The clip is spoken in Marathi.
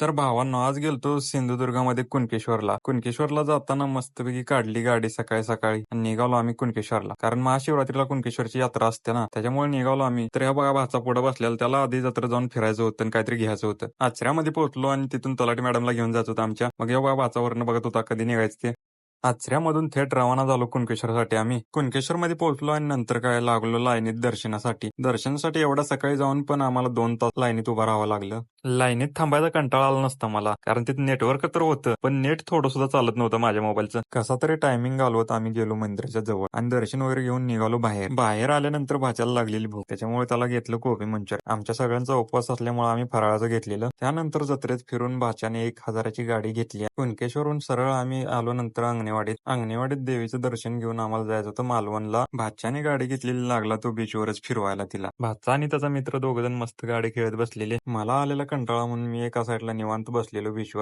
तर भावांनो, आज गेलतो सिंधुदुर्गामध्ये कुणकेश्वरला. कुणकेश्वरला जाताना मस्तपैकी काढली गाडी सकाळी सकाळी आणि निघालो आम्ही कुणकेश्वरला. कारण महाशिवरात्रीला कुणकेश्वरची यात्रा असते ना, त्याच्यामुळे निघालो आम्ही. तर ह्या बघा भाचा पुढे बसलेला, त्याला आधी जत्रा जाऊन फिरायचं होतं आणि काहीतरी घ्यायचं होतं. आचऱ्यामध्ये पोहोचलो आणि तिथून तलाठी मॅडमला घेऊन जात होता आमच्या. मग ह्या बघा भाचावरनं बघत होता कधी निघायचं ते. आचऱ्यामधून थेट रवाना झालो कुणकेश्वरसाठी आम्ही. कुणकेश्वरमध्ये पोहोचलो आणि नंतर काय लागलो लाईनीत दर्शनासाठी एवढा सकाळी जाऊन पण आम्हाला 2 तास लाईनीत उभं राहावं लागलं. लाईनीत थांबायचा कंटाळा आला नसता मला, कारण तिथे नेटवर्क तर होतं, पण नेट थोडं सुद्धा चालत नव्हतं माझ्या मोबाईलचं. कसा तरी टायमिंग घालवत आम्ही गेलो मंदिराच्या जवळ आणि दर्शन वगैरे घेऊन निघालो बाहेर आल्यानंतर भाच्याला लागलेली भूक, त्याच्यामुळे त्याला घेतलं कोबी मंचुरियन. आमच्या सगळ्यांचा उपवास असल्यामुळे आम्ही फराळाचं घेतलेलं. त्यानंतर जत्रेत फिरून भाच्याने 1,000ची गाडी घेतली. कुणकेश्वरहून सरळ आम्ही आलो नंतर अंगणेवाडीत देवीचं दर्शन घेऊन आम्हाला जायचं होतं मालवणला. भाच्याने गाडी घेतलेली, लागला तो बीचवरच फिरवायला तिला. भाचा आणि त्याचा मित्र दोघजण मस्त गाडी खेळत बसलेले. मला आलेला कंटाळा म्हणून मी एका साईडला निवांत बसलेलो बीचवर.